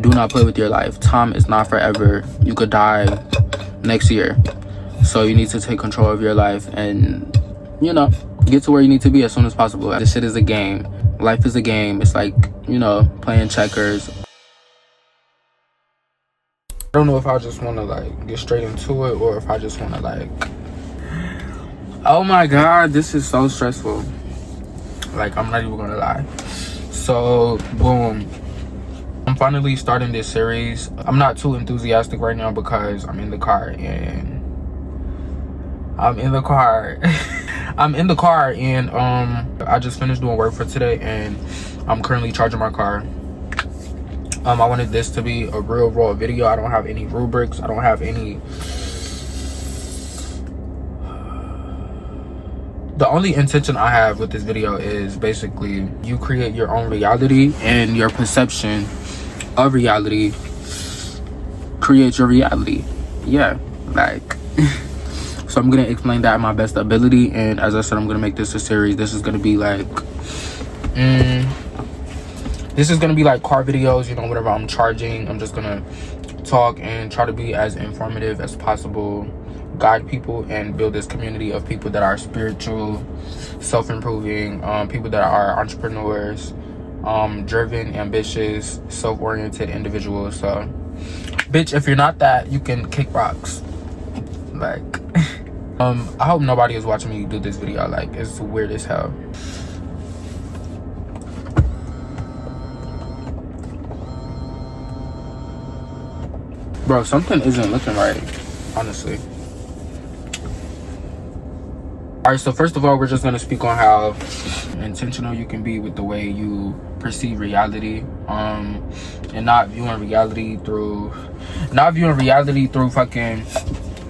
do not play with your life. Time is not forever. You could die next year. So you need to take control of your life and, you know, get to where you need to be as soon as possible. This shit is a game. Life is a game. It's like, you know, playing checkers. I don't know if I just want to like get straight into it or if I just want to like, oh my god, this is so stressful. Like, I'm not even gonna lie. So boom, I'm finally starting this series. I'm not too enthusiastic right now because I'm in the car and I'm in the car and I just finished doing work for today and I'm currently charging my car. I wanted this to be a real raw video. I don't have any rubrics. I don't have any. The only intention I have with this video is basically you create your own reality and your perception of reality creates your reality. Yeah, like. So I'm gonna explain that at my best ability, and as I said, I'm gonna make this a series. This is gonna be like this is gonna be like car videos, you know. Whenever I'm charging, I'm just gonna talk and try to be as informative as possible, guide people and build this community of people that are spiritual, self-improving, people that are entrepreneurs, driven, ambitious, self-oriented individuals. So bitch, if you're not that, you can kick rocks. Like I hope nobody is watching me do this video. Like, it's weird as hell. Bro, something isn't looking right, honestly. Alright, so first of all, we're just gonna speak on how intentional you can be with the way you perceive reality, and not viewing reality through fucking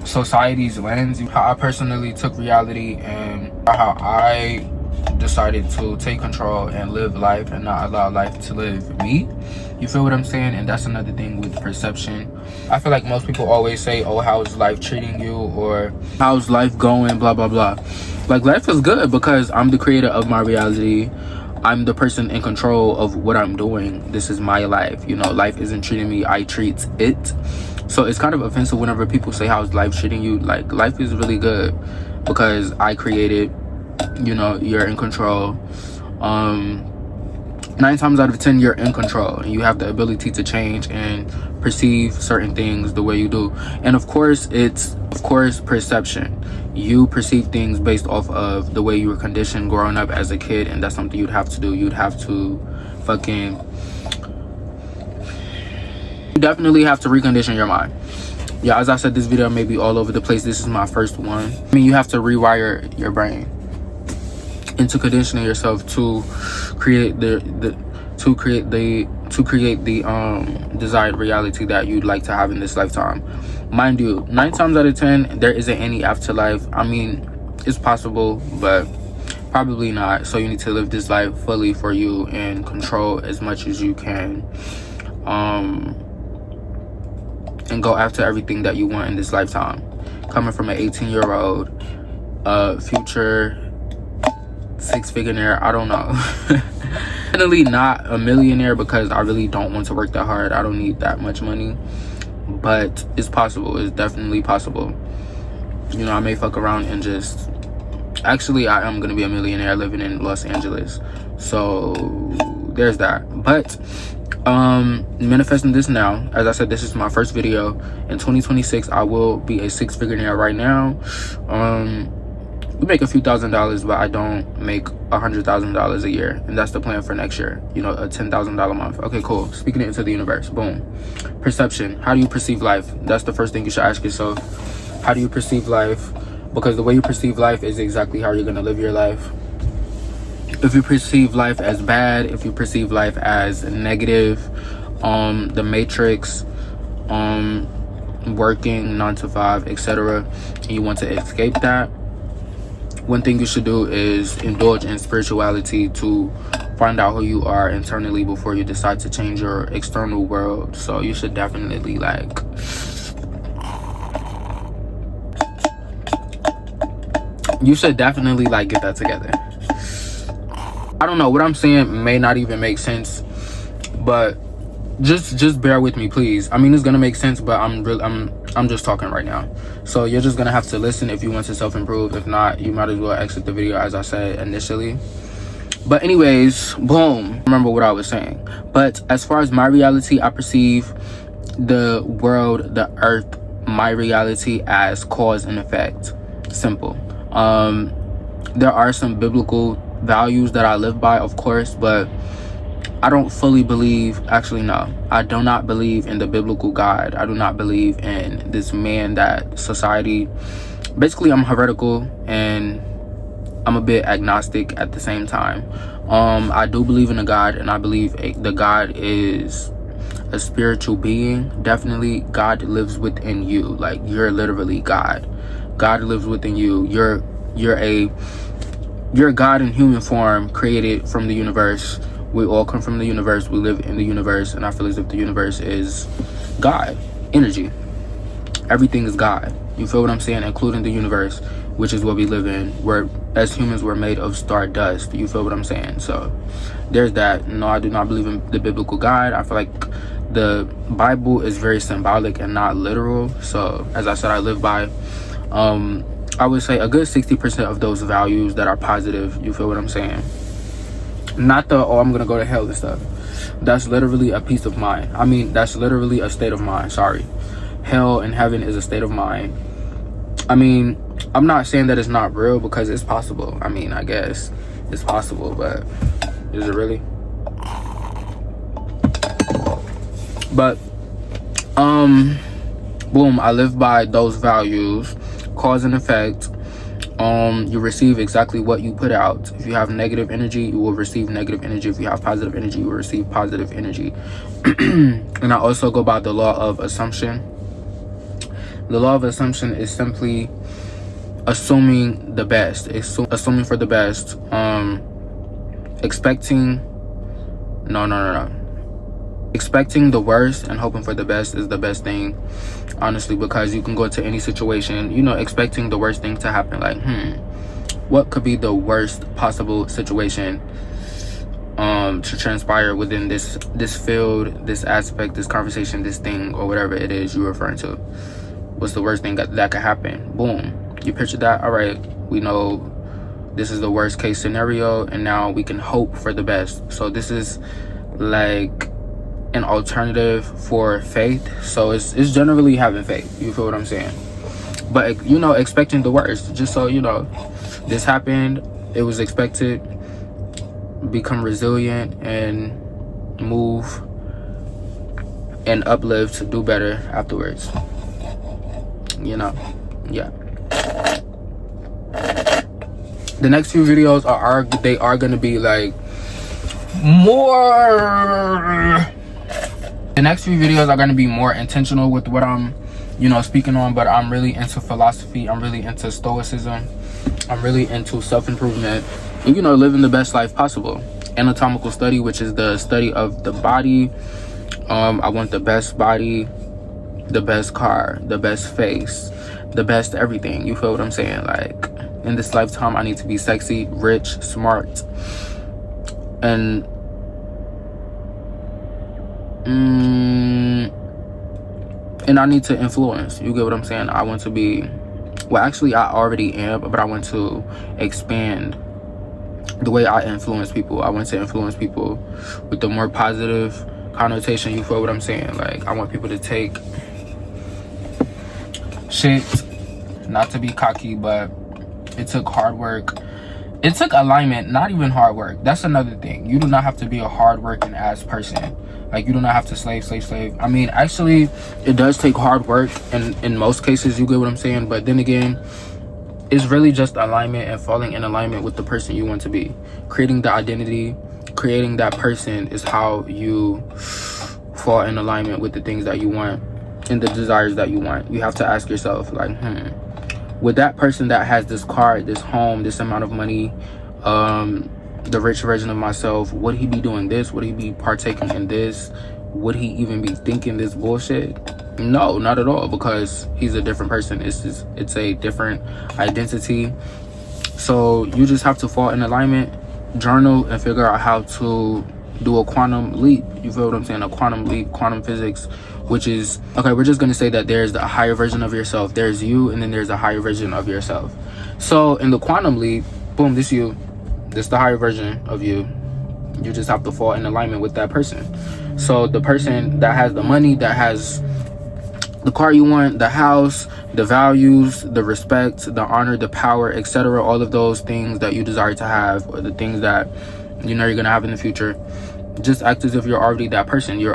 society's lens. How I personally took reality and how I decided to take control and live life and not allow life to live me. You feel what I'm saying? And that's another thing with perception. I feel like most people always say, oh, how's life treating you, or how's life going, blah blah blah. Like, life is good because I'm the creator of my reality. I'm the person in control of what I'm doing. This is my life, you know. Life isn't treating me, I treat it. So it's kind of offensive whenever people say, how's life treating you? Like, life is really good because I created, you know. You're in control. 9 times out of 10 you're in control and you have the ability to change and perceive certain things the way you do. And of course, it's perception. You perceive things based off of the way you were conditioned growing up as a kid, and that's something you'd have to do. You definitely have to recondition your mind. Yeah, as I said, this video may be all over the place. This is my first one. I mean, you have to rewire your brain into conditioning yourself to create the desired reality that you'd like to have in this lifetime. Mind you, 9 times out of 10 there isn't any afterlife. I mean, it's possible, but probably not. So you need to live this life fully for you and control as much as you can, and go after everything that you want in this lifetime. Coming from an 18-year-old future 6-figure, I don't know. Definitely not a millionaire because I really don't want to work that hard. I don't need that much money, but it's possible. It's definitely possible. You know, I may fuck around and just, actually I am gonna be a millionaire living in Los Angeles, so there's that. But manifesting this now. As I said, this is my first video. In 2026 I will be a 6-figure right now. We make a few $1,000s, but I don't make $100,000 a year, and that's the plan for next year. You know, a $10,000 month. Okay, cool. Speaking it into the universe. Boom. Perception. How do you perceive life? That's the first thing you should ask yourself. How do you perceive life? Because the way you perceive life is exactly how you're gonna live your life. If you perceive life as bad, if you perceive life as negative, the matrix, working 9 to 5, etc., and you want to escape that, one thing you should do is indulge in spirituality to find out who you are internally before you decide to change your external world. So you should definitely like get that together. I don't know, what I'm saying may not even make sense, but just bear with me, please. I mean, it's gonna make sense, but I'm just talking right now. So you're just gonna have to listen if you want to self-improve. If not, you might as well exit the video, as I said initially. But anyways, boom, remember what I was saying. But as far as my reality, I perceive the world, the earth, my reality as cause and effect. Simple. There are some biblical values that I live by, of course, but I don't fully believe, actually no, I do not believe in the biblical God. I do not believe in this man that society, basically I'm heretical and I'm a bit agnostic at the same time. I do believe in a God, and I believe the God is a spiritual being. Definitely God lives within you. Like, you're literally God. God lives within you. You're God in human form, created from the universe. We all come from the universe. We live in the universe, and I feel as if the universe is God, energy. Everything is God. You feel what I'm saying? Including the universe, which is what we live in. Where as humans, we're made of stardust. You feel what I'm saying? So there's that. No, I do not believe in the biblical God. I feel like the Bible is very symbolic and not literal. So as I said, I live by I would say a good 60% of those values that are positive. You feel what I'm saying? Not the, oh, I'm gonna go to hell and stuff. That's literally a peace of mind. I mean, that's literally a state of mind. Sorry. Hell and heaven is a state of mind. I mean, I'm not saying that it's not real, because it's possible. I mean, I guess it's possible, but is it really? But boom, I live by those values. Cause and effect. You receive exactly what you put out. If you have negative energy, you will receive negative energy. If you have positive energy, you will receive positive energy. And I also go by the law of assumption. The law of assumption is simply assuming the best, assuming for the best, expecting expecting the worst and hoping for the best is the best thing, honestly, because you can go to any situation, you know, expecting the worst thing to happen. Like, what could be the worst possible situation to transpire within this field, this aspect, this conversation, this thing, or whatever it is you're referring to? What's the worst thing that could happen? Boom, you picture that. All right, we know this is the worst case scenario, and now we can hope for the best. So this is like an alternative for faith. So it's generally having faith. You feel what I'm saying? But, you know, expecting the worst, just so you know, this happened, it was expected. Become resilient and move and uplift, do better afterwards, you know. Yeah, the next few videos are gonna be like more, the next few videos are going to be more intentional with what I'm, you know, speaking on. But I'm really into philosophy. I'm really into stoicism. I'm really into self-improvement, and, you know, living the best life possible. Anatomical study, which is the study of the body. I want the best body, the best car, the best face, the best everything. You feel what I'm saying? Like, in this lifetime, I need to be sexy, rich, smart, and I need to influence. You get what I'm saying? I want to be, well, actually I already am, but I want to expand the way I influence people. I want to influence people with the more positive connotation. You feel what I'm saying? Like, I want people to take shit, not to be cocky, but it took hard work. It took alignment, not even hard work. That's another thing. You do not have to be a hard-working ass person. Like, you do not have to slave. I mean, actually, it does take hard work in most cases. You get what I'm saying? But then again, it's really just alignment and falling in alignment with the person you want to be. Creating the identity, creating that person is how you fall in alignment with the things that you want and the desires that you want. You have to ask yourself, like, with that person that has this car, this home, this amount of money, the rich version of myself, would he be doing this? Would he be partaking in this? Would he even be thinking this bullshit? No, not at all, because he's a different person. It's a different identity. So you just have to fall in alignment, journal, and figure out how to do a quantum leap. You feel what I'm saying? A quantum leap, quantum physics, which is, okay, we're just going to say that there's the higher version of yourself. There's you, and then there's a higher version of yourself. So in the quantum leap, boom, this you. This the higher version of you. You just have to fall in alignment with that person. So the person that has the money, that has the car you want, the house, the values, the respect, the honor, the power, etc., all of those things that you desire to have, or the things that you know you're gonna have in the future, just act as if you're already that person. You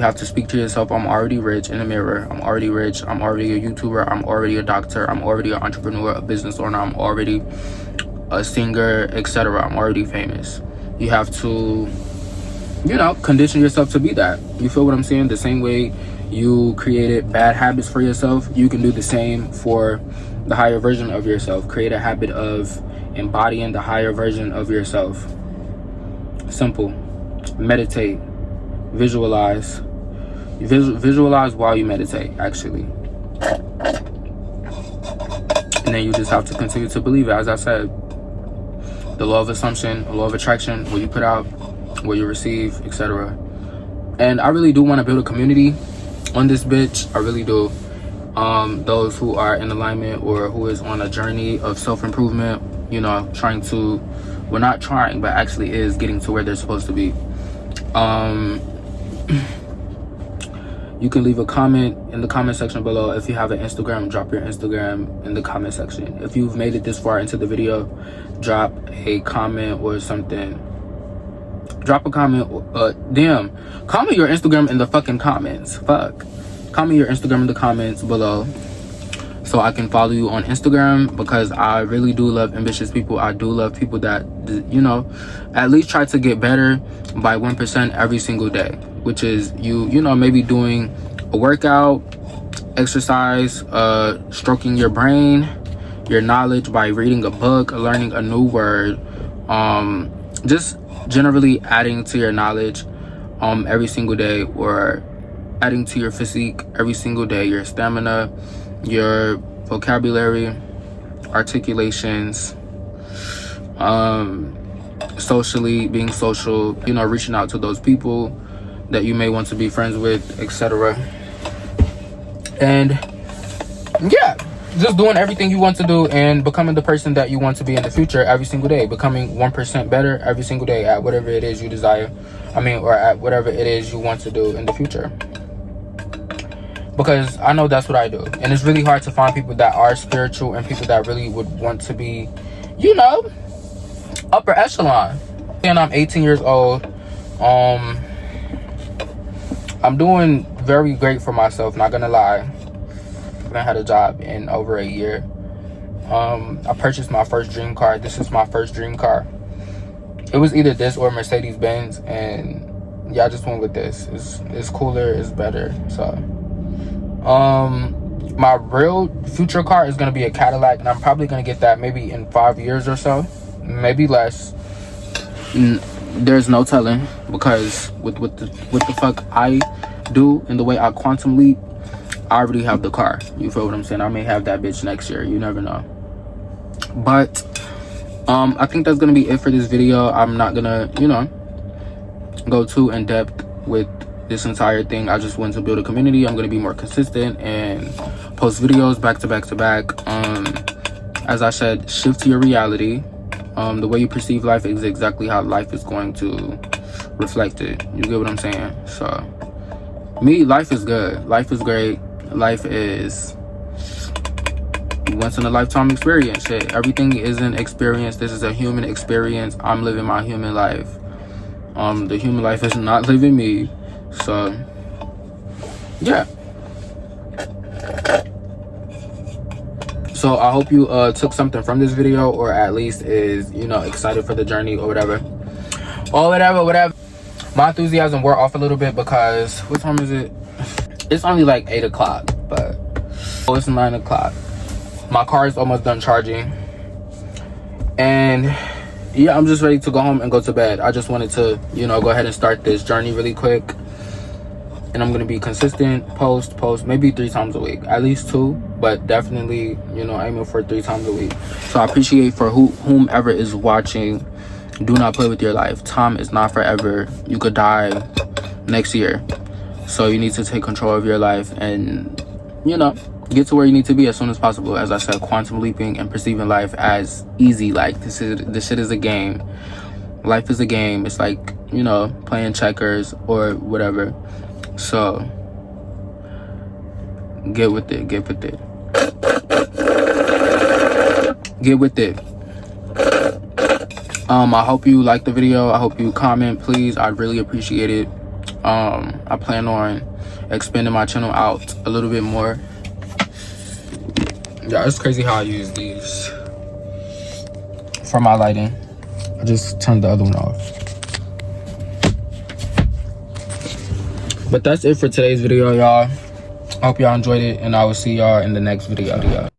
have to speak to yourself, I'm already rich, in the mirror. I'm already rich. I'm already a YouTuber. I'm already a doctor. I'm already an entrepreneur, a business owner. I'm already a singer, etc. I'm already famous. You have to, you know, condition yourself to be that. You feel what I'm saying? The same way you created bad habits for yourself, you can do the same for the higher version of yourself. Create a habit of embodying the higher version of yourself. Simple. Meditate. Visualize. Visualize while you meditate, actually. And then you just have to continue to believe it. As I said, the law of assumption, the law of attraction, what you put out, what you receive, etc. And I really do want to build a community on this bitch. I really do. Those who are in alignment or who is on a journey of self-improvement, you know, trying to, well, not trying, but actually is getting to where they're supposed to be. You can leave a comment in the comment section below. If you have an Instagram, drop your Instagram in the comment section. If you've made it this far into the video, drop a comment or something. Drop a comment. Comment your Instagram in the fucking comments. Fuck. Comment your Instagram in the comments below so I can follow you on Instagram, because I really do love ambitious people. I do love people that, you know, at least try to get better by 1% every single day, which is you know, maybe doing a workout, exercise, stroking your brain, your knowledge by reading a book, learning a new word, just generally adding to your knowledge every single day, or adding to your physique every single day, your stamina, your vocabulary, articulations, socially, being social, you know, reaching out to those people that you may want to be friends with, etc. And yeah, just doing everything you want to do and becoming the person that you want to be in the future every single day, becoming 1% better every single day at whatever it is you desire, or at whatever it is you want to do in the future. Because I know that's what I do. And it's really hard to find people that are spiritual and people that really would want to be, you know, upper echelon. And I'm 18 years old. I'm doing very great for myself, not gonna lie. I haven't had a job in over a year. I purchased my first dream car. This is my first dream car. It was either this or Mercedes-Benz, and yeah, I just went with this. It's cooler, it's better. So my real future car is gonna be a Cadillac, and I'm probably gonna get that maybe in 5 years or so, maybe less. There's no telling, because with the fuck I do and the way I quantum leap, I already have the car. You feel what I'm saying? I may have that bitch next year. You never know. But I think that's gonna be it for this video. I'm not gonna, you know, go too in depth with this entire thing. I just want to build a community. I'm gonna be more consistent and post videos back to back to back. As I said, shift to your reality. The way you perceive life is exactly how life is going to reflect it. You get what I'm saying? So me, life is good. Life is great. Life is once in a lifetime experience. Shit, everything is an experience. This is a human experience. I'm living my human life. The human life is not living me. So yeah. So I hope you took something from this video, or at least is, you know, excited for the journey or whatever. My enthusiasm wore off a little bit because, what time is it? It's only like 8 o'clock, but it's 9 o'clock. My car is almost done charging. And yeah, I'm just ready to go home and go to bed. I just wanted to, you know, go ahead and start this journey really quick. And I'm going to be consistent, post, maybe 3 times a week, at least 2, but definitely, you know, aiming for 3 times a week. So I appreciate for whomever is watching. Do not play with your life. Time is not forever. You could die next year. So you need to take control of your life and, you know, get to where you need to be as soon as possible. As I said, quantum leaping and perceiving life as easy. Like, this shit is a game. Life is a game. It's like, you know, playing checkers or whatever. So get with it. Get with it. Get with it. I hope you like the video. I hope you comment, please. I'd really appreciate it. I plan on expanding my channel out a little bit more. Yeah, it's crazy how I use these for my lighting. I just turned the other one off. But that's it for today's video, y'all. I hope y'all enjoyed it, and I will see y'all in the next video.